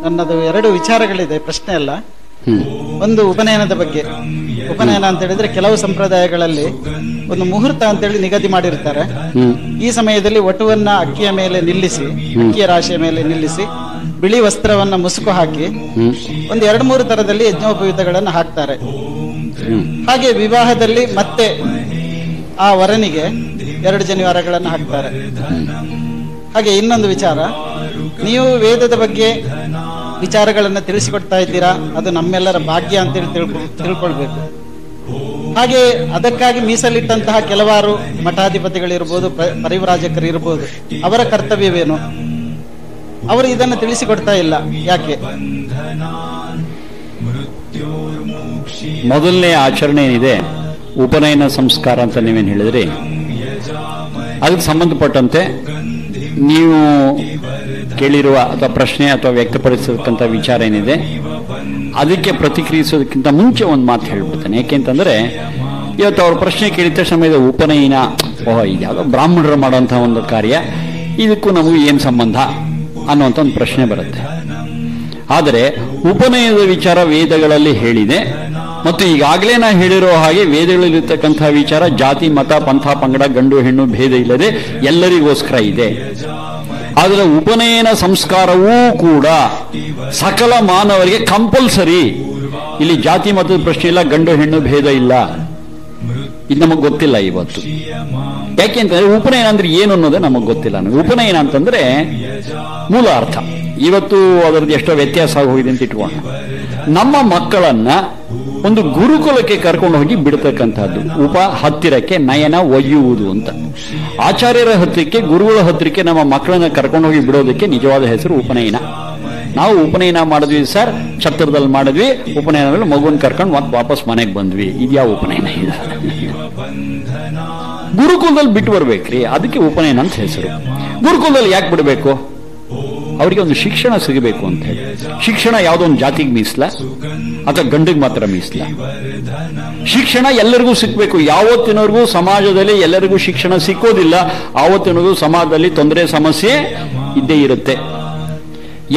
ನನ್ನದು 2 ವಿಚಾರಗಳಿದೆ, ಪ್ರಶ್ನೆ ಅಲ್ಲ. ಒಂದು ಉಪನಯನದ ಬಗ್ಗೆ. ಉಪನಯನ ಅಂತ ಹೇಳಿದ್ರೆ ಕೆಲವು ಸಂಪ್ರದಾಯಗಳಲ್ಲಿ ಒಂದು ಮುಹೂರ್ತ ಅಂತೇಳಿ ನಿಗದಿ ಮಾಡಿರ್ತಾರೆ. ಈ ಸಮಯದಲ್ಲಿ ವಟುವನ್ನ ಅಕ್ಕಿಯ ಮೇಲೆ ನಿಲ್ಲಿಸಿ, ಅಕ್ಕಿಯ ರಾಶಿಯ ಮೇಲೆ ನಿಲ್ಲಿಸಿ, ಬಿಳಿ ವಸ್ತ್ರವನ್ನ ಮುಸುಕು ಹಾಕಿ ಒಂದು 2-3 ತರದಲ್ಲಿ ಯಜ್ಞೋಪವೀತಗಳನ್ನು ಹಾಕ್ತಾರೆ. ಹಾಗೆ ವಿವಾಹದಲ್ಲಿ ಮತ್ತೆ ಆ ವರನಿಗೆ 2 ಜನಿವಾರಗಳನ್ನು ಹಾಕ್ತಾರೆ. ಹಾಗೆ ಇನ್ನೊಂದು ವಿಚಾರ, ನೀವು ವೇದದ ಬಗ್ಗೆ ವಿಚಾರಗಳನ್ನು ತಿಳಿಸಿಕೊಡ್ತಾ ಇದ್ದೀರಾ, ಅದು ನಮ್ಮೆಲ್ಲರ ಭಾಗ್ಯ ಅಂತೇಳಿ ತಿಳ್ಕೊಳ್ಬೇಕು. ಹಾಗೆ ಅದಕ್ಕಾಗಿ ಮೀಸಲಿಟ್ಟಂತಹ ಕೆಲವಾರು ಮಠಾಧಿಪತಿಗಳಿರ್ಬೋದು, ಪರಿವ್ರಾಜಕರು ಇರ್ಬೋದು, ಅವರ ಕರ್ತವ್ಯವೇನು? ಅವರು ಇದನ್ನು ತಿಳಿಸಿಕೊಡ್ತಾ ಇಲ್ಲ, ಯಾಕೆ? ಮೊದಲನೇ ಆಚರಣೆ ಏನಿದೆ ಉಪನಯನ ಸಂಸ್ಕಾರ ಅಂತ ನೀವೇನು ಹೇಳಿದ್ರಿ, ಅದಕ್ಕೆ ಸಂಬಂಧಪಟ್ಟಂತೆ ನೀವು ಕೇಳಿರುವ ಅಥವಾ ಪ್ರಶ್ನೆ ಅಥವಾ ವ್ಯಕ್ತಪಡಿಸತಕ್ಕಂಥ ವಿಚಾರ ಏನಿದೆ ಅದಕ್ಕೆ ಪ್ರತಿಕ್ರಿಯಿಸೋದಕ್ಕಿಂತ ಮುಂಚೆ ಒಂದು ಮಾತು ಹೇಳ್ಬಿಡ್ತೇನೆ. ಯಾಕೆಂತಂದ್ರೆ ಇವತ್ತು ಅವ್ರ ಪ್ರಶ್ನೆ ಕೇಳಿದ ಸಮಯದ ಉಪನಯನ, ಇದ್ಯಾವುದೋ ಬ್ರಾಹ್ಮಣರು ಮಾಡುವಂತಹ ಒಂದು ಕಾರ್ಯ, ಇದಕ್ಕೂ ನಮಗೂ ಏನು ಸಂಬಂಧ ಅನ್ನುವಂಥ ಒಂದು ಪ್ರಶ್ನೆ ಬರುತ್ತೆ. ಆದರೆ ಉಪನಯನದ ವಿಚಾರ ವೇದಗಳಲ್ಲಿ ಹೇಳಿದೆ, ಮತ್ತು ಈಗಾಗಲೇ ನಾ ಹೇಳಿರೋ ಹಾಗೆ ವೇದಗಳಲ್ಲಿರ್ತಕ್ಕಂಥ ವಿಚಾರ ಜಾತಿ ಮತ ಪಂಥ ಪಂಗಡ ಗಂಡು ಹೆಣ್ಣು ಭೇದ ಇಲ್ಲದೆ ಎಲ್ಲರಿಗೋಸ್ಕರ ಇದೆ. ಆದರೆ ಉಪನಯನ ಸಂಸ್ಕಾರವೂ ಕೂಡ ಸಕಲ ಮಾನವರಿಗೆ ಕಂಪಲ್ಸರಿ. ಇಲ್ಲಿ ಜಾತಿ ಮತದ ಪ್ರಶ್ನೆ ಇಲ್ಲ, ಗಂಡು ಹೆಣ್ಣು ಭೇದ ಇಲ್ಲ. ಇದು ನಮಗೆ ಗೊತ್ತಿಲ್ಲ ಇವತ್ತು. ಯಾಕೆಂತಂದ್ರೆ ಉಪನಯನ ಅಂದ್ರೆ ಏನು ಅನ್ನೋದೇ ನಮಗೆ ಗೊತ್ತಿಲ್ಲ. ಉಪನಯನ ಅಂತಂದ್ರೆ ಮೂಲ ಅರ್ಥ ಇವತ್ತು ಅದರದ್ದು ಎಷ್ಟೋ ವ್ಯತ್ಯಾಸ ಆಗೋಗಿದೆ ಅಂತ ಇಟ್ಕೋಣ. ನಮ್ಮ ಮಕ್ಕಳನ್ನ ಒಂದು ಗುರುಕುಲಕ್ಕೆ ಕರ್ಕೊಂಡು ಹೋಗಿ ಬಿಡ್ತಕ್ಕಂಥದ್ದು. ಹತ್ತಿರಕ್ಕೆ ನಯನ ಒಯ್ಯುವುದು ಅಂತ. ಆಚಾರ್ಯರ ಹತ್ತಿರಕ್ಕೆ, ಗುರುಗಳ ಹತ್ತಿರಕ್ಕೆ ನಮ್ಮ ಮಕ್ಕಳನ್ನ ಕರ್ಕೊಂಡು ಹೋಗಿ ಬಿಡೋದಕ್ಕೆ ನಿಜವಾದ ಹೆಸರು ಉಪನಯನ. ನಾವು ಉಪನಯನ ಮಾಡಿದ್ವಿ ಸರ್, ಛತ್ರದಲ್ಲಿ ಮಾಡಿದ್ವಿ, ಉಪನಯನದಲ್ಲಿ ಮಗುವನ್ನು ಕರ್ಕೊಂಡು ಮತ್ತೆ ವಾಪಸ್ ಮನೆಗೆ ಬಂದ್ವಿ. ಇದ್ಯಾವ ಉಪನಯನ ಇದೆ? ಗುರುಕುಲದಲ್ಲಿ ಬಿಟ್ಟು ಬರ್ಬೇಕ್ರಿ, ಅದಕ್ಕೆ ಉಪನಯನ ಅಂತ ಹೆಸರು. ಗುರುಕುಲದಲ್ಲಿ ಯಾಕೆ ಬಿಡಬೇಕು? ಅವರಿಗೆ ಒಂದು ಶಿಕ್ಷಣ ಸಿಗಬೇಕು ಅಂತ ಹೇಳಿ. ಶಿಕ್ಷಣ ಯಾವುದೋ ಒಂದು ಜಾತಿಗೆ ಮೀಸಲ ಅಥವಾ ಗಂಡಿಗೆ ಮಾತ್ರ ಮೀಸಲ? ಶಿಕ್ಷಣ ಎಲ್ಲರಿಗೂ ಸಿಕ್ಬೇಕು. ಯಾವತ್ತಿನವರೆಗೂ ಸಮಾಜದಲ್ಲಿ ಎಲ್ಲರಿಗೂ ಶಿಕ್ಷಣ ಸಿಕ್ಕೋದಿಲ್ಲ, ಆವತ್ತಿನವರೆಗೂ ಸಮಾಜದಲ್ಲಿ ತೊಂದರೆ ಸಮಸ್ಯೆ ಇದ್ದೇ ಇರುತ್ತೆ.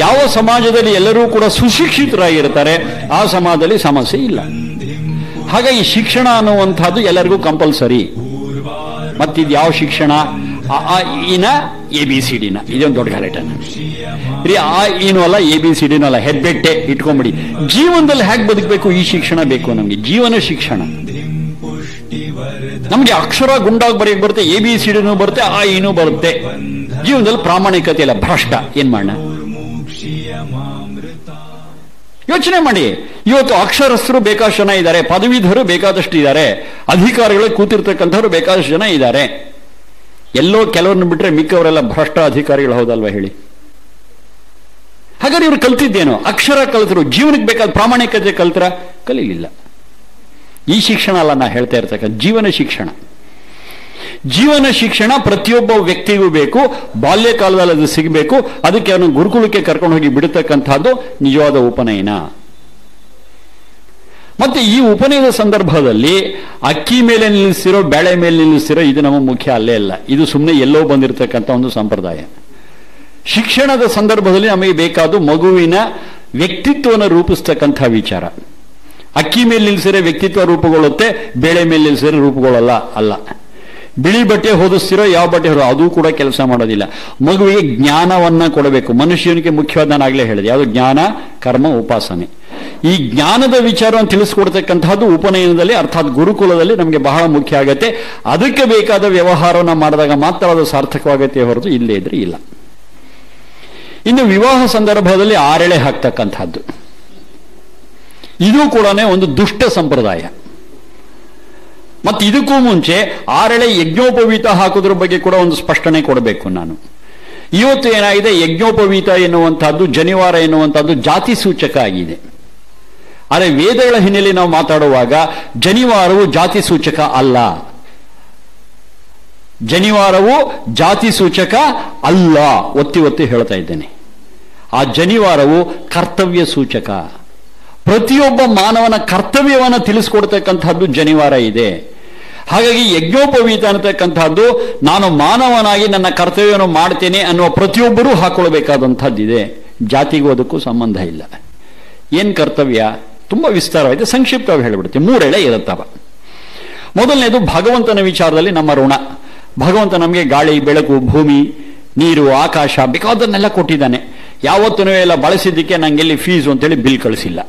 ಯಾವ ಸಮಾಜದಲ್ಲಿ ಎಲ್ಲರೂ ಕೂಡ ಸುಶಿಕ್ಷಿತರಾಗಿರ್ತಾರೆ ಆ ಸಮಾಜದಲ್ಲಿ ಸಮಸ್ಯೆ ಇಲ್ಲ. ಹಾಗಾಗಿ ಶಿಕ್ಷಣ ಅನ್ನುವಂಥದ್ದು ಎಲ್ಲರಿಗೂ ಕಂಪಲ್ಸರಿ. ಮತ್ತಿದು ಯಾವ ಶಿಕ್ಷಣ? ABCD ಇದೊಂದು ದೊಡ್ಡ ಗಲಾಟೆ. ಏನು ಅಲ್ಲ, ABCD ಅಲ್ಲ, ಹೆಬ್ಬೆಟ್ಟೆ ಇಟ್ಕೊಂಡ್ಬಿಡಿ. ಜೀವನದಲ್ಲಿ ಹೇಗೆ ಬದುಕಬೇಕು ಈ ಶಿಕ್ಷಣ ಬೇಕು ನಮ್ಗೆ. ಜೀವನ ಶಿಕ್ಷಣ ನಮ್ಗೆ ಅಕ್ಷರ ಗುಂಡಾಗಿ ಬರೆಯಕ್ಕೆ ಬರುತ್ತೆ, ABCD ಬರುತ್ತೆ, ಏನೂ ಬರುತ್ತೆ. ಜೀವನದಲ್ಲಿ ಪ್ರಾಮಾಣಿಕತೆ ಇಲ್ಲ, ಭ್ರಷ್ಟ. ಏನ್ ಮಾಡೋಣ? ಯೋಚನೆ ಮಾಡಿ. ಇವತ್ತು ಅಕ್ಷರಸ್ಥರು ಬೇಕಾದಷ್ಟು ಜನ ಇದ್ದಾರೆ, ಪದವೀಧರು ಬೇಕಾದಷ್ಟು ಇದ್ದಾರೆ, ಅಧಿಕಾರಿಗಳು ಕೂತಿರ್ತಕ್ಕಂಥವ್ರು ಬೇಕಾದಷ್ಟು ಜನ ಇದ್ದಾರೆ. ಎಲ್ಲೋ ಕೆಲವ್ರನ್ನ ಬಿಟ್ರೆ ಮಿಕ್ಕವರೆಲ್ಲ ಭ್ರಷ್ಟ ಅಧಿಕಾರಿಗಳು, ಹೌದಲ್ವಾ ಹೇಳಿ? ಹಾಗಾದ್ರೆ ಇವ್ರು ಕಲ್ತಿದ್ದೇನೋ? ಅಕ್ಷರ ಕಲ್ತರು, ಜೀವನಕ್ಕೆ ಬೇಕಾದ ಪ್ರಾಮಾಣಿಕತೆ ಕಲ್ತರ? ಕಲೀಲಿಲ್ಲ. ಈ ಶಿಕ್ಷಣ ಅಲ್ಲ ನಾ ಹೇಳ್ತಾ ಇರ್ತಕ್ಕಂಥ ಜೀವನ ಶಿಕ್ಷಣ. ಜೀವನ ಶಿಕ್ಷಣ ಪ್ರತಿಯೊಬ್ಬ ವ್ಯಕ್ತಿಗೂ ಬೇಕು. ಬಾಲ್ಯ ಕಾಲದಲ್ಲಿ ಅದು ಸಿಗಬೇಕು. ಅದಕ್ಕೆ ಅವನು ಗುರುಕುಲಕ್ಕೆ ಕರ್ಕೊಂಡು ಹೋಗಿ ಬಿಡತಕ್ಕಂಥದ್ದು ನಿಜವಾದ ಉಪನಯನ. ಮತ್ತೆ ಈ ಉಪನಯನದ ಸಂದರ್ಭದಲ್ಲಿ ಅಕ್ಕಿ ಮೇಲೆ ನಿಲ್ಲಿಸಿರೋ, ಬೇಳೆ ಮೇಲೆ ನಿಲ್ಲಿಸಿರೋ ಇದು ನಮ್ಮ ಮುಖ್ಯ ಅಲ್ಲೇ ಅಲ್ಲ. ಇದು ಸುಮ್ಮನೆ ಎಲ್ಲೋ ಬಂದಿರತಕ್ಕಂಥ ಒಂದು ಸಂಪ್ರದಾಯ. ಶಿಕ್ಷಣದ ಸಂದರ್ಭದಲ್ಲಿ ನಮಗೆ ಬೇಕಾದ ಮಗುವಿನ ವ್ಯಕ್ತಿತ್ವವನ್ನು ರೂಪಿಸ್ತಕ್ಕಂಥ ವಿಚಾರ. ಅಕ್ಕಿ ಮೇಲೆ ನಿಲ್ಲಿಸಿರೋ ವ್ಯಕ್ತಿತ್ವ ರೂಪುಗೊಳ್ಳುತ್ತೆ, ಬೇಳೆ ಮೇಲೆ ನಿಲ್ಲಿಸಿರೋ ರೂಪುಗೊಳ್ಳಲ್ಲ. ಅಲ್ಲ, ಬಿಳಿ ಬಟ್ಟೆ ಹೊದಿಸ್ತಿರೋ ಯಾವ ಬಟ್ಟೆ ಹೊರ ಅದು ಕೂಡ ಕೆಲಸ ಮಾಡೋದಿಲ್ಲ. ಮಗುವಿಗೆ ಜ್ಞಾನವನ್ನ ಕೊಡಬೇಕು. ಮನುಷ್ಯನಿಗೆ ಮುಖ್ಯವಾದ ನಾನು ಆಗಲೇ ಹೇಳಿದೆ, ಯಾವುದು? ಜ್ಞಾನ, ಕರ್ಮ, ಉಪಾಸನೆ. ಈ ಜ್ಞಾನದ ವಿಚಾರವನ್ನು ತಿಳಿಸ್ಕೊಡ್ತಕ್ಕಂಥದ್ದು ಉಪನಯನದಲ್ಲಿ ಅರ್ಥಾತ್ ಗುರುಕುಲದಲ್ಲಿ ನಮಗೆ ಬಹಳ ಮುಖ್ಯ ಆಗತ್ತೆ. ಅದಕ್ಕೆ ಬೇಕಾದ ವ್ಯವಹಾರವನ್ನು ಮಾಡಿದಾಗ ಮಾತ್ರ ಅದು ಸಾರ್ಥಕವಾಗತ್ತೆ, ಹೊರತು ಇಲ್ಲೇ ಇದ್ರೆ ಇಲ್ಲ. ಇನ್ನು ವಿವಾಹ ಸಂದರ್ಭದಲ್ಲಿ ಆರೆಳೆ ಹಾಕ್ತಕ್ಕಂಥದ್ದು, ಇದು ಕೂಡ ಒಂದು ದುಷ್ಟ ಸಂಪ್ರದಾಯ. ಮತ್ತು ಇದಕ್ಕೂ ಮುಂಚೆ ಆರೆಳೆ ಯಜ್ಞೋಪವೀತ ಹಾಕೋದ್ರ ಬಗ್ಗೆ ಕೂಡ ಒಂದು ಸ್ಪಷ್ಟನೆ ಕೊಡಬೇಕು ನಾನು. ಇವತ್ತು ಏನಾಗಿದೆ, ಯಜ್ಞೋಪವೀತ ಎನ್ನುವಂತಹದ್ದು, ಜನಿವಾರ ಎನ್ನುವಂತಹದ್ದು ಜಾತಿ ಸೂಚಕ ಆಗಿದೆ. ಆದರೆ ವೇದಗಳ ಹಿನ್ನೆಲೆ ನಾವು ಮಾತಾಡುವಾಗ ಜನಿವಾರವು ಜಾತಿ ಸೂಚಕ ಅಲ್ಲ. ಜನಿವಾರವು ಜಾತಿ ಸೂಚಕ ಅಲ್ಲ, ಒತ್ತಿ ಒತ್ತಿ ಹೇಳ್ತಾ ಇದ್ದೇನೆ. ಆ ಜನಿವಾರವು ಕರ್ತವ್ಯ ಸೂಚಕ. ಪ್ರತಿಯೊಬ್ಬ ಮಾನವನ ಕರ್ತವ್ಯವನ್ನು ತಿಳಿಸ್ಕೊಡ್ತಕ್ಕಂಥದ್ದು ಜನಿವಾರ ಇದೆ. ಹಾಗಾಗಿ ಯಜ್ಞೋಪವೀತ ಅನ್ನತಕ್ಕಂಥದ್ದು ನಾನು ಮಾನವನಾಗಿ ನನ್ನ ಕರ್ತವ್ಯವನ್ನು ಮಾಡ್ತೇನೆ ಅನ್ನುವ ಪ್ರತಿಯೊಬ್ಬರೂ ಹಾಕೊಳ್ಬೇಕಾದಂಥದ್ದಿದೆ. ಜಾತಿಗೂ ಅದಕ್ಕೂ ಸಂಬಂಧ ಇಲ್ಲ. ಏನು ಕರ್ತವ್ಯ? ತುಂಬ ವಿಸ್ತಾರವಾಗಿದೆ, ಸಂಕ್ಷಿಪ್ತವಾಗಿ ಹೇಳಿಬಿಡ್ತೀವಿ. 3 ಎಳೆ ಇರುತ್ತವ. ಮೊದಲನೇದು ಭಗವಂತನ ವಿಚಾರದಲ್ಲಿ ನಮ್ಮ ಋಣ. ಭಗವಂತ ನಮಗೆ ಗಾಳಿ, ಬೆಳಕು, ಭೂಮಿ, ನೀರು, ಆಕಾಶ ಬೇಕಾದನ್ನೆಲ್ಲ ಕೊಟ್ಟಿದ್ದಾನೆ. ಯಾವತ್ತೂ ಎಲ್ಲ ಬಳಸಿದ್ದಕ್ಕೆ ನಂಗೆಲ್ಲಿ ಫೀಸು ಅಂತೇಳಿ ಬಿಲ್ ಕಳಿಸಿಲ್ಲ.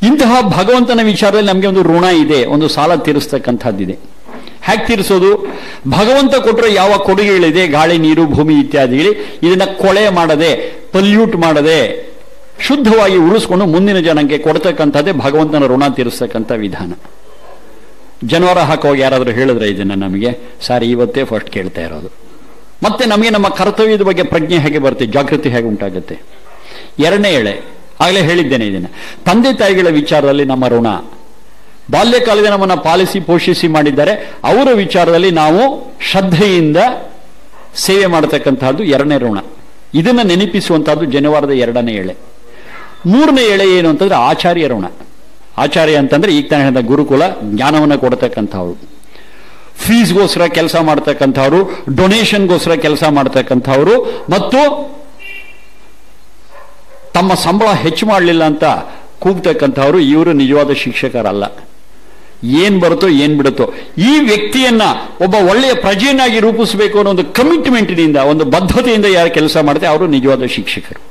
ಇಂತಹ ಭಗವಂತನ ವಿಚಾರದಲ್ಲಿ ನಮಗೆ ಒಂದು ಋಣ ಇದೆ, ಒಂದು ಸಾಲ ತೀರಿಸ್ತಕ್ಕಂಥದ್ದಿದೆ. ಹೇಗೆ ತೀರಿಸೋದು? ಭಗವಂತ ಕೊಟ್ಟರೆ ಯಾವ ಕೊಡುಗೆಗಳಿದೆ, ಗಾಳಿ, ನೀರು, ಭೂಮಿ ಇತ್ಯಾದಿಗಳು, ಇದನ್ನ ಕೊಳೆ ಮಾಡದೆ, ಪಲ್ಯೂಟ್ ಮಾಡದೆ, ಶುದ್ಧವಾಗಿ ಉಳಿಸ್ಕೊಂಡು ಮುಂದಿನ ಜನಕ್ಕೆ ಕೊಡ್ತಕ್ಕಂಥದ್ದೇ ಭಗವಂತನ ಋಣ ತೀರಿಸ್ತಕ್ಕಂಥ ವಿಧಾನ. ಜನವರ ಹಾಕುವಾಗ ಯಾರಾದರೂ ಹೇಳಿದ್ರೆ ಇದನ್ನ ನಮಗೆ, ಸಾರಿ ಇವತ್ತೇ ಫಸ್ಟ್ ಕೇಳ್ತಾ ಇರೋದು. ಮತ್ತೆ ನಮಗೆ ನಮ್ಮ ಕರ್ತವ್ಯದ ಬಗ್ಗೆ ಪ್ರಜ್ಞೆ ಹೇಗೆ ಬರುತ್ತೆ, ಜಾಗೃತಿ ಹೇಗೆ ಉಂಟಾಗುತ್ತೆ? 2ನೇ ಎಳೆ ಆಗಲೇ ಹೇಳಿದ್ದೇನೆ ಇದನ್ನ. ತಂದೆ ತಾಯಿಗಳ ವಿಚಾರದಲ್ಲಿ ನಮ್ಮ ಋಣ. ಬಾಲ್ಯಕಾಲದಲ್ಲಿ ನಮ್ಮನ್ನು ಪಾಲಿಸಿ ಪೋಷಿಸಿ ಮಾಡಿದ್ದಾರೆ, ಅವರ ವಿಚಾರದಲ್ಲಿ ನಾವು ಶ್ರದ್ಧೆಯಿಂದ ಸೇವೆ ಮಾಡತಕ್ಕಂತಹದ್ದು 2ನೇ ಋಣ. ಇದನ್ನು ನೆನಪಿಸುವಂತಹದ್ದು ಜನವಾರದ 2ನೇ ಎಳೆ. 3ನೇ ಎಳೆ ಏನು ಅಂತಂದ್ರೆ ಆಚಾರ್ಯ ಋಣ. ಆಚಾರ್ಯ ಅಂತಂದ್ರೆ ಈಗ ತಾನೇ ಹೇಳಿದ ಗುರುಕುಲ, ಜ್ಞಾನವನ್ನು ಕೊಡ್ತಕ್ಕಂಥವ್ರು, ಫೀಸ್ಗೋಸ್ಕರ ಕೆಲಸ ಮಾಡ್ತಕ್ಕಂಥವ್ರು, ಡೊನೇಷನ್ಗೋಸ್ಕರ ಕೆಲಸ ಮಾಡ್ತಕ್ಕಂಥವ್ರು, ಮತ್ತು ತಮ್ಮ ಸಂಬಳ ಹೆಚ್ಚು ಮಾಡಲಿಲ್ಲ ಅಂತ ಕೂಗ್ತಕ್ಕಂಥವ್ರು. ಇವರು ನಿಜವಾದ ಶಿಕ್ಷಕರಲ್ಲ. ಏನ್ ಬರುತ್ತೋ ಏನ್ ಬಿಡುತ್ತೋ, ಈ ವ್ಯಕ್ತಿಯನ್ನ ಒಬ್ಬ ಒಳ್ಳೆಯ ಪ್ರಜೆಯನ್ನಾಗಿ ರೂಪಿಸಬೇಕು ಅನ್ನೋ ಒಂದು ಕಮಿಟ್ಮೆಂಟ್ನಿಂದ, ಒಂದು ಬದ್ಧತೆಯಿಂದ ಯಾರು ಕೆಲಸ ಮಾಡ್ತಾರೆ ಅವರು ನಿಜವಾದ ಶಿಕ್ಷಕರು.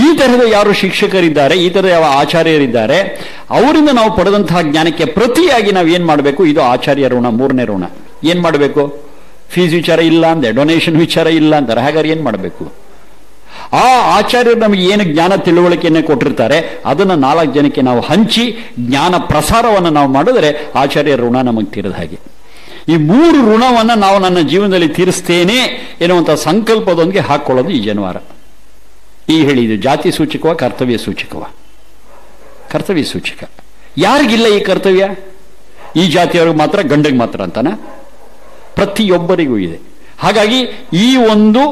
ಈ ತರಹದ ಯಾರು ಶಿಕ್ಷಕರಿದ್ದಾರೆ, ಈ ತರದ ಯಾವ ಆಚಾರ್ಯರಿದ್ದಾರೆ, ಅವರಿಂದ ನಾವು ಪಡೆದಂತಹ ಜ್ಞಾನಕ್ಕೆ ಪ್ರತಿಯಾಗಿ ನಾವು ಏನ್ ಮಾಡಬೇಕು? ಇದು ಆಚಾರ್ಯ ಋಣ, 3ನೇ ಋಣ. ಏನ್ ಮಾಡಬೇಕು? ಫೀಸ್ ವಿಚಾರ ಇಲ್ಲ ಅಂದೆ, ಡೊನೇಷನ್ ವಿಚಾರ ಇಲ್ಲ ಅಂತಾರೆ. ಹಾಗಾದ್ರೆ ಏನ್ ಮಾಡಬೇಕು? ಆ ಆಚಾರ್ಯರು ನಮಗೆ ಏನು ಜ್ಞಾನ ತಿಳುವಳಿಕೆಯನ್ನು ಕೊಟ್ಟಿರ್ತಾರೆ ಅದನ್ನು 4 ಜನಕ್ಕೆ ನಾವು ಹಂಚಿ ಜ್ಞಾನ ಪ್ರಸಾರವನ್ನು ನಾವು ಮಾಡಿದ್ರೆ ಆಚಾರ್ಯ ಋಣ ನಮಗೆ ತೀರದ ಹಾಗೆ. ಈ 3 ಋಣವನ್ನು ನಾವು ನನ್ನ ಜೀವನದಲ್ಲಿ ತೀರಿಸ್ತೇನೆ ಎನ್ನುವಂಥ ಸಂಕಲ್ಪದೊಂದಿಗೆ ಹಾಕೊಳ್ಳೋದು ಈ ಜನವಾರ. ಈ ಹೇಳಿದ್ದು ಜಾತಿ ಸೂಚಕವ, ಕರ್ತವ್ಯ ಸೂಚಕವ? ಕರ್ತವ್ಯ ಸೂಚಕ. ಯಾರಿಗಿಲ್ಲ ಈ ಕರ್ತವ್ಯ? ಈ ಜಾತಿಯವ್ರಿಗೆ ಮಾತ್ರ, ಗಂಡಿಗೆ ಮಾತ್ರ ಅಂತಾನ? ಪ್ರತಿಯೊಬ್ಬರಿಗೂ ಇದೆ. ಹಾಗಾಗಿ ಈ ಒಂದು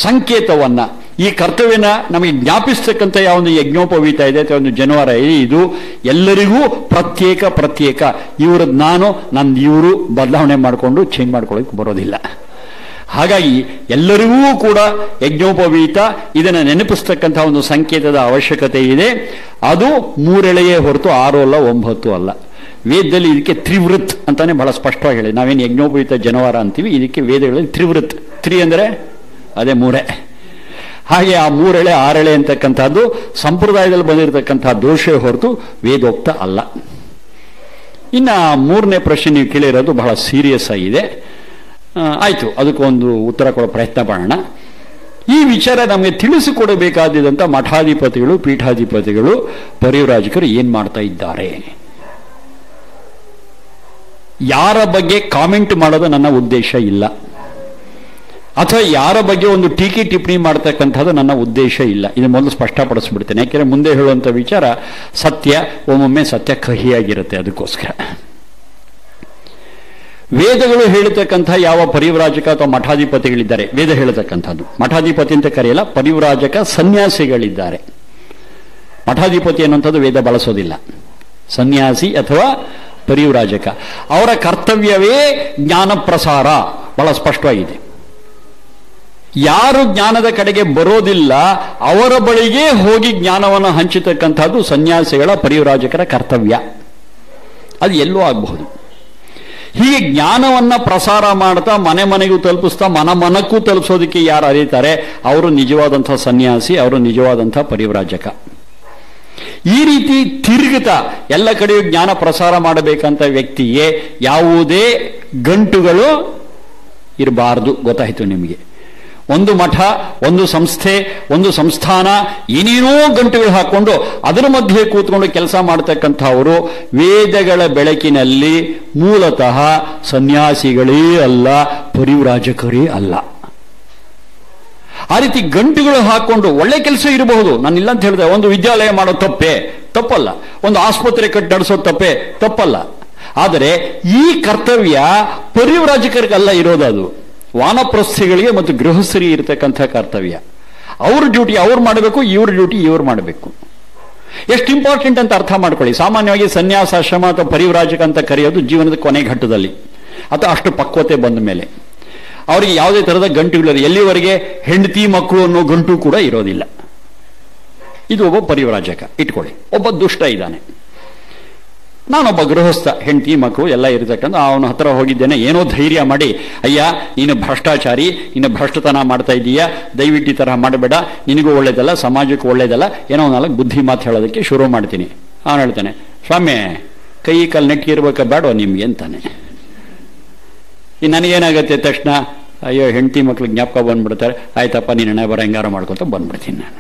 ಸಂಕೇತವನ್ನ, ಈ ಕರ್ತವ್ಯನ ನಮಗೆ ಜ್ಞಾಪಿಸ್ತಕ್ಕಂಥ ಯಾವೊಂದು ಯಜ್ಞೋಪವೀತ ಇದೆ ಅಥವಾ ಒಂದು ಜನವಾರ ಇದೆ, ಇದು ಎಲ್ಲರಿಗೂ ಪ್ರತ್ಯೇಕ. ಇವ್ರದ್ದು ನಾನು, ನಂದು ಇವರು ಬದಲಾವಣೆ ಮಾಡಿಕೊಂಡು ಚೇಂಜ್ ಮಾಡ್ಕೊಳ್ಳೋಕೆ ಬರೋದಿಲ್ಲ. ಹಾಗಾಗಿ ಎಲ್ಲರಿಗೂ ಕೂಡ ಯಜ್ಞೋಪವೀತ ಇದನ್ನು ನೆನಪಿಸ್ತಕ್ಕಂಥ ಒಂದು ಸಂಕೇತದ ಅವಶ್ಯಕತೆ ಇದೆ. ಅದು 3 ಎಳೆಯೇ ಹೊರತು 6 ಅಲ್ಲ, 9 ಅಲ್ಲ. ವೇದದಲ್ಲಿ ಇದಕ್ಕೆ ತ್ರಿವೃತ್ ಅಂತಾನೆ ಬಹಳ ಸ್ಪಷ್ಟವಾಗಿ ಹೇಳಿ. ನಾವೇನು ಯಜ್ಞೋಪವೀತ ಜನವಾರ ಅಂತೀವಿ, ಇದಕ್ಕೆ ವೇದಗಳಲ್ಲಿ ತ್ರಿವೃತ್. ಅಂದರೆ ಅದೇ 3. ಹಾಗೆ ಆ 3 ಎಳೆ 6 ಎಳೆ ಅಂತಕ್ಕಂಥದ್ದು ಸಂಪ್ರದಾಯದಲ್ಲಿ ಬಂದಿರತಕ್ಕಂತಹ ದೋಷ ಹೊರತು ವೇದೋಕ್ತ ಅಲ್ಲ. ಇನ್ನು 3ನೇ ಪ್ರಶ್ನೆ ನೀವು ಕೇಳಿರೋದು ಬಹಳ ಸೀರಿಯಸ್ ಆಗಿದೆ. ಆಯ್ತು, ಅದಕ್ಕೊಂದು ಉತ್ತರ ಕೊಡೋ ಪ್ರಯತ್ನ ಮಾಡೋಣ. ಈ ವಿಚಾರ ನಮಗೆ ತಿಳಿಸಿಕೊಡಬೇಕಾದಂಥ ಮಠಾಧಿಪತಿಗಳು, ಪೀಠಾಧಿಪತಿಗಳು, ಪರಿವ್ರಾಜಕರು ಏನ್ ಮಾಡ್ತಾ ಇದ್ದಾರೆ? ಯಾರ ಬಗ್ಗೆ ಕಾಮೆಂಟ್ ಮಾಡೋದು ನನ್ನ ಉದ್ದೇಶ ಇಲ್ಲ, ಅಥವಾ ಯಾರ ಬಗ್ಗೆ ಒಂದು ಟೀಕೆ ಟಿಪ್ಪಣಿ ಮಾಡ್ತಕ್ಕಂಥದ್ದು ನನ್ನ ಉದ್ದೇಶ ಇಲ್ಲ. ಇದು ಮೊದಲು ಸ್ಪಷ್ಟಪಡಿಸ್ಬಿಡ್ತೇನೆ. ಯಾಕೆಂದ್ರೆ ಮುಂದೆ ಹೇಳುವಂಥ ವಿಚಾರ ಸತ್ಯ, ಒಮ್ಮೊಮ್ಮೆ ಸತ್ಯ ಕಹಿಯಾಗಿರುತ್ತೆ. ಅದಕ್ಕೋಸ್ಕರ ವೇದಗಳು ಹೇಳತಕ್ಕಂಥ ಯಾವ ಪರಿವ್ರಾಜಕ ಅಥವಾ ಮಠಾಧಿಪತಿಗಳಿದ್ದಾರೆ, ವೇದ ಹೇಳತಕ್ಕಂಥದ್ದು ಮಠಾಧಿಪತಿ ಅಂತ ಕರೆಯಲ್ಲ, ಪರಿವ್ರಾಜಕ ಸನ್ಯಾಸಿಗಳಿದ್ದಾರೆ. ಮಠಾಧಿಪತಿ ಅನ್ನುವಂಥದ್ದು ವೇದ ಬಳಸೋದಿಲ್ಲ. ಸನ್ಯಾಸಿ ಅಥವಾ ಪರಿವ್ರಾಜಕ, ಅವರ ಕರ್ತವ್ಯವೇ ಜ್ಞಾನ ಪ್ರಸಾರ. ಬಹಳ ಸ್ಪಷ್ಟವಾಗಿದೆ. ಯಾರು ಜ್ಞಾನದ ಕಡೆಗೆ ಬರೋದಿಲ್ಲ ಅವರ ಬಳಿಗೆ ಹೋಗಿ ಜ್ಞಾನವನ್ನು ಹಂಚತಕ್ಕಂಥದ್ದು ಸನ್ಯಾಸಿಗಳ, ಪರಿವ್ರಾಜಕರ ಕರ್ತವ್ಯ. ಅದು ಎಲ್ಲೂ ಆಗಬಹುದು. ಹೀಗೆ ಜ್ಞಾನವನ್ನ ಪ್ರಸಾರ ಮಾಡ್ತಾ ಮನೆ ಮನೆಗೂ ತಲುಪಿಸ್ತಾ ಮನಕ್ಕೂ ತಲುಪಿಸೋದಕ್ಕೆ ಯಾರು ಅರಿತಾರೆ ಅವರು ನಿಜವಾದಂಥ ಸನ್ಯಾಸಿ, ಅವರು ನಿಜವಾದಂಥ ಪರಿವ್ರಾಜಕ. ಈ ರೀತಿ ತಿರುಗುತ್ತಾ ಎಲ್ಲ ಕಡೆಯೂ ಜ್ಞಾನ ಪ್ರಸಾರ ಮಾಡಬೇಕಂತ ವ್ಯಕ್ತಿಗೆ ಯಾವುದೇ ಗಂಟುಗಳು ಇರಬಾರದು. ಗೊತ್ತಾಯಿತು ನಿಮಗೆ? ಒಂದು ಮಠ, ಒಂದು ಸಂಸ್ಥೆ, ಒಂದು ಸಂಸ್ಥಾನ, ಏನೇನೋ ಗಂಟುಗಳು ಹಾಕೊಂಡು ಅದರ ಮಧ್ಯೆ ಕೂತ್ಕೊಂಡು ಕೆಲಸ ಮಾಡತಕ್ಕಂಥವರು ವೇದಗಳ ಬೆಳಕಿನಲ್ಲಿ ಮೂಲತಃ ಸನ್ಯಾಸಿಗಳೇ ಅಲ್ಲ, ಪರಿವ್ರಾಜಕರೇ ಅಲ್ಲ. ಆ ರೀತಿ ಗಂಟುಗಳು ಹಾಕೊಂಡು ಒಳ್ಳೆ ಕೆಲಸ ಇರಬಹುದು, ನಾನಿಲ್ಲ ಅಂತ ಹೇಳಿದೆ. ಒಂದು ವಿದ್ಯಾಲಯ ಮಾಡೋ ತಪ್ಪಲ್ಲ, ಒಂದು ಆಸ್ಪತ್ರೆ ಕಟ್ಟಿ ನಡೆಸೋದು ತಪ್ಪಲ್ಲ. ಆದರೆ ಈ ಕರ್ತವ್ಯ ಪರಿವ್ರಾಜಕರಿಗಲ್ಲ ಇರೋದು. ಅದು ವಾನಪ್ರಸ್ಥಿಗಳಿಗೆ ಮತ್ತು ಗೃಹಸ್ಥರಿಗೆ ಇರತಕ್ಕಂಥ ಕರ್ತವ್ಯ. ಅವ್ರ ಡ್ಯೂಟಿ ಅವ್ರು ಮಾಡಬೇಕು, ಇವ್ರ ಡ್ಯೂಟಿ ಇವ್ರು ಮಾಡಬೇಕು. ಎಷ್ಟು ಇಂಪಾರ್ಟೆಂಟ್ ಅಂತ ಅರ್ಥ ಮಾಡ್ಕೊಳ್ಳಿ. ಸಾಮಾನ್ಯವಾಗಿ ಸನ್ಯಾಸಾಶ್ರಮ ಅಥವಾ ಪರಿವ್ರಾಜಕ ಅಂತ ಕರೆಯೋದು ಜೀವನದ ಕೊನೆ ಘಟ್ಟದಲ್ಲಿ ಅಥವಾ ಅಷ್ಟು ಪಕ್ವತೆ ಬಂದ ಮೇಲೆ. ಅವರಿಗೆ ಯಾವುದೇ ಥರದ ಗಂಟುಗಳಿಲ್ಲ. ಎಲ್ಲಿವರೆಗೆ ಹೆಂಡತಿ ಮಕ್ಕಳು ಅನ್ನೋ ಗಂಟು ಕೂಡ ಇರೋದಿಲ್ಲ. ಇದು ಒಬ್ಬ ಪರಿವ್ರಾಜಕ ಇಟ್ಕೊಳ್ಳಿ. ಒಬ್ಬ ದುಷ್ಟ ಇದ್ದಾನೆ, ನಾನೊಬ್ಬ ಗೃಹಸ್ಥ, ಹೆಂಡತಿ ಮಕ್ಕಳು ಎಲ್ಲ ಇರತಕ್ಕಂಥ ಅವನ ಹತ್ರ ಹೋಗಿದ್ದೇನೆ. ಏನೋ ಧೈರ್ಯ ಮಾಡಿ, ಅಯ್ಯ ನೀನು ಭ್ರಷ್ಟಾಚಾರಿ, ನೀನು ಭ್ರಷ್ಟತನ ಮಾಡ್ತಾ ಇದ್ದೀಯಾ, ದಯವಿಟ್ಟು ಈ ತರಹ ಮಾಡಬೇಡ, ನಿನಗೂ ಒಳ್ಳೇದಲ್ಲ, ಸಮಾಜಕ್ಕೂ ಒಳ್ಳೇದಲ್ಲ, ಏನೋ ನಾಲ್ಕು ಬುದ್ಧಿ ಮಾತು ಹೇಳೋದಕ್ಕೆ ಶುರು ಮಾಡ್ತೀನಿ. ಅವನು ಹೇಳ್ತಾನೆ, ಸ್ವಾಮಿ ಕೈ ಕಾಲು ನೆಟ್ಟಿ ಇರ್ಬೇಕಾ ಬೇಡೋ ನಿಮ್ಗೆ ಅಂತಾನೆ. ಈ ನನಗೇನಾಗತ್ತೆ ತಕ್ಷಣ, ಅಯ್ಯೋ ಹೆಂಡತಿ ಮಕ್ಳಿಗೆ ಜ್ಞಾಪಕ ಬಂದ್ಬಿಡ್ತಾರೆ, ಆಯ್ತಪ್ಪ ನೀನು ಹಣೆ ಬರ ಹೆಂಗಾರ ಮಾಡ್ಕೊತ ಬಂದ್ಬಿಡ್ತೀನಿ ನಾನು.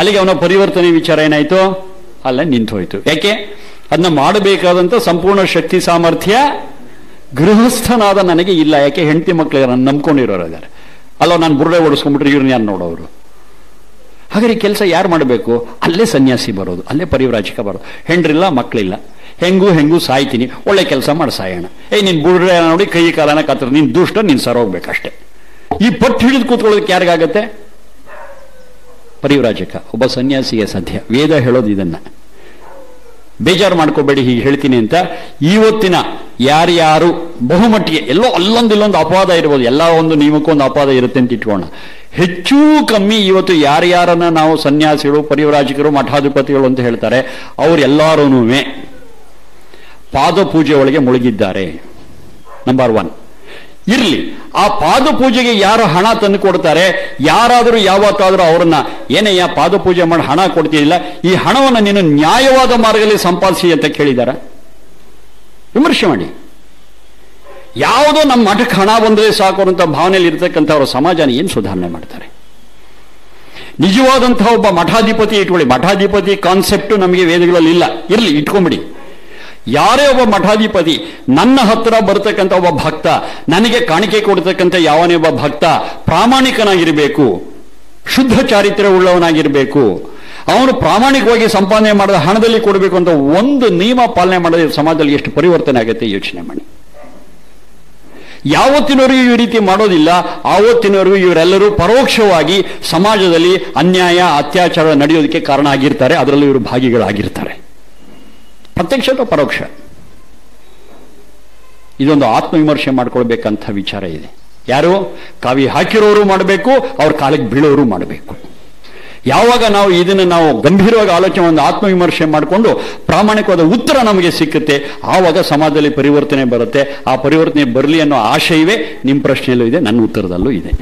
ಅಲ್ಲಿಗೆ ಅವನ ಪರಿವರ್ತನೆ ವಿಚಾರ ಏನಾಯ್ತು, ಅಲ್ಲೇ ನಿಂತು ಹೋಯ್ತು. ಯಾಕೆ? ಅದನ್ನ ಮಾಡಬೇಕಾದಂಥ ಸಂಪೂರ್ಣ ಶಕ್ತಿ ಸಾಮರ್ಥ್ಯ ಗೃಹಸ್ಥನಾದ ನನಗೆ ಇಲ್ಲ. ಯಾಕೆ? ಹೆಂಡತಿ ಮಕ್ಕಳಿಗೆ ನಾನು ನಂಬ್ಕೊಂಡಿರೋರು ಇದ್ದಾರೆ. ಅಲ್ಲೋ ನಾನು ಬುರ್ರೆ ಓಡಿಸ್ಕೊಂಡ್ಬಿಟ್ರೆ ಇವ್ರನ್ನ ಯಾರು ನೋಡೋರು? ಹಾಗಾದ್ರೆ ಕೆಲಸ ಯಾರು ಮಾಡಬೇಕು? ಅಲ್ಲೇ ಸನ್ಯಾಸಿ ಬರೋದು, ಅಲ್ಲೇ ಪರಿವ್ರಾಜಕ ಬರೋದು. ಹೆಂಡ್ರಿಲ್ಲ ಮಕ್ಕಳಿಲ್ಲ, ಹೆಂಗೂ ಸಾಯ್ತೀನಿ, ಒಳ್ಳೆ ಕೆಲಸ ಮಾಡಿ ಸಾಯೋಣ. ನೀನ್ ಬುರ್ರೆ ನೋಡಿ ಕೈ ಕಾಲನ ಕತ್ರ, ನೀನ್ ದುಷ್ಟ, ನೀನ್ ಸರೋಗ್ಬೇಕಷ್ಟೇ. ಈ ಪಟ್ಟು ಹಿಡಿದು ಕೂತ್ಕೊಳ್ಳೋದಕ್ಕೆ ಯಾರಿಗಾಗತ್ತೆ? ಪರಿವ್ರಾಜಕ ಒಬ್ಬ ಸನ್ಯಾಸಿಗೆ ಸಾಧ್ಯ. ವೇದ ಹೇಳೋದು ಇದನ್ನ. ಬೇಜಾರು ಮಾಡ್ಕೋಬೇಡಿ ಹೀಗೆ ಹೇಳ್ತೀನಿ ಅಂತ. ಇವತ್ತಿನ ಯಾರ್ಯಾರು ಬಹುಮಟ್ಟಿಗೆ ಎಲ್ಲೋ ಅಲ್ಲೊಂದು ಅಪವಾದ ಇರ್ಬೋದು, ಎಲ್ಲ ಒಂದು ನಿಯಮಕ್ಕೊಂದು ಅಪವಾದ ಇರುತ್ತೆ ಅಂತ ಇಟ್ಕೋಣ. ಹೆಚ್ಚು ಕಮ್ಮಿ ಇವತ್ತು ಯಾರ್ಯಾರನ್ನ ನಾವು ಸನ್ಯಾಸಿಗಳು, ಪರಿವ್ರಾಜಕರು, ಮಠಾಧಿಪತಿಗಳು ಅಂತ ಹೇಳ್ತಾರೆ, ಅವರೆಲ್ಲರೂ ಪಾದ ಪೂಜೆ ಒಳಗೆ ಮುಳುಗಿದ್ದಾರೆ. ನಂಬರ್ 1. ಇರ್ಲಿ, ಆ ಪಾದ ಪೂಜೆಗೆ ಯಾರು ಹಣ ತಂದು ಕೊಡ್ತಾರೆ, ಯಾರಾದರೂ ಯಾವತ್ತಾದರೂ ಅವರನ್ನ ಏನಯ್ಯ ಪಾದ ಪೂಜೆ ಮಾಡಿ ಹಣ ಕೊಡ್ತಿಲ್ಲ, ಈ ಹಣವನ್ನು ನೀನು ನ್ಯಾಯವಾದ ಮಾರ್ಗದಲ್ಲಿ ಸಂಪಾದಿಸಿ ಅಂತ ಕೇಳಿದಾರ? ವಿಮರ್ಶೆ ಮಾಡಿ. ಯಾವುದೋ ನಮ್ಮ ಮಠಕ್ಕೆ ಹಣ ಬಂದರೆ ಸಾಕು ಅಂತ ಭಾವನೆಯಲ್ಲಿ ಇರ್ತಕ್ಕಂಥವ್ರ ಸಮಾಜನ ಏನು ಸುಧಾರಣೆ ಮಾಡ್ತಾರೆ? ನಿಜವಾದಂತಹ ಒಬ್ಬ ಮಠಾಧಿಪತಿ ಇಟ್ಕೊಳ್ಳಿ. ಮಠಾಧಿಪತಿ ಕಾನ್ಸೆಪ್ಟ್ ನಮಗೆ ವೇದಗಳಲ್ಲಿ ಇಲ್ಲ, ಇರ್ಲಿ ಇಟ್ಕೊಂಬಿಡಿ. ಯಾರೇ ಒಬ್ಬ ಮಠಾಧಿಪತಿ ನನ್ನ ಹತ್ರ ಬರ್ತಕ್ಕಂಥ ಒಬ್ಬ ಭಕ್ತ, ನನಗೆ ಕಾಣಿಕೆ ಕೊಡ್ತಕ್ಕಂಥ ಯಾವನೇ ಒಬ್ಬ ಭಕ್ತ ಪ್ರಾಮಾಣಿಕನಾಗಿರಬೇಕು, ಶುದ್ಧ ಚಾರಿತ್ರ್ಯ ಉಳ್ಳವನಾಗಿರಬೇಕು, ಅವನು ಪ್ರಾಮಾಣಿಕವಾಗಿ ಸಂಪಾದನೆ ಮಾಡಿದ ಹಣದಲ್ಲಿ ಕೊಡಬೇಕು ಅಂತ ಒಂದು ನಿಯಮ ಪಾಲನೆ ಮಾಡಿದ್ರೆ ಸಮಾಜದಲ್ಲಿ ಎಷ್ಟು ಪರಿವರ್ತನೆ ಆಗುತ್ತೆ ಯೋಚನೆ ಮಾಡಿ. ಯಾವತ್ತಿನವರೆಗೂ ಈ ರೀತಿ ಮಾಡೋದಿಲ್ಲ, ಆವತ್ತಿನವರೆಗೂ ಇವರೆಲ್ಲರೂ ಪರೋಕ್ಷವಾಗಿ ಸಮಾಜದಲ್ಲಿ ಅನ್ಯಾಯ ಅತ್ಯಾಚಾರ ನಡೆಯೋದಕ್ಕೆ ಕಾರಣ ಆಗಿರ್ತಾರೆ, ಅದರಲ್ಲಿ ಇವರು ಭಾಗಿಗಳಾಗಿರ್ತಾರೆ. ಪ್ರತ್ಯಕ್ಷ ಅಥವಾ ಪರೋಕ್ಷ. ಇದೊಂದು ಆತ್ಮವಿಮರ್ಶೆ ಮಾಡ್ಕೊಳ್ಬೇಕಂತ ವಿಚಾರ ಇದೆ. ಯಾರು ಕಾವಿ ಹಾಕಿರೋರು ಮಾಡಬೇಕು, ಅವ್ರ ಕಾಲಿಗೆ ಬೀಳೋರು ಮಾಡಬೇಕು. ಯಾವಾಗ ನಾವು ಇದನ್ನು ಗಂಭೀರವಾಗಿ ಆಲೋಚನೆ, ಒಂದು ಆತ್ಮವಿಮರ್ಶೆ ಮಾಡಿಕೊಂಡು ಪ್ರಾಮಾಣಿಕವಾದ ಉತ್ತರ ನಮಗೆ ಸಿಕ್ಕುತ್ತೆ, ಆವಾಗ ಸಮಾಜದಲ್ಲಿ ಪರಿವರ್ತನೆ ಬರುತ್ತೆ. ಆ ಪರಿವರ್ತನೆ ಬರಲಿ ಅನ್ನೋ ಆಶಯವೇ ನಿಮ್ಮ ಪ್ರಶ್ನೆಯಲ್ಲೂ ಇದೆ, ನನ್ನ ಉತ್ತರದಲ್ಲೂ ಇದೆ.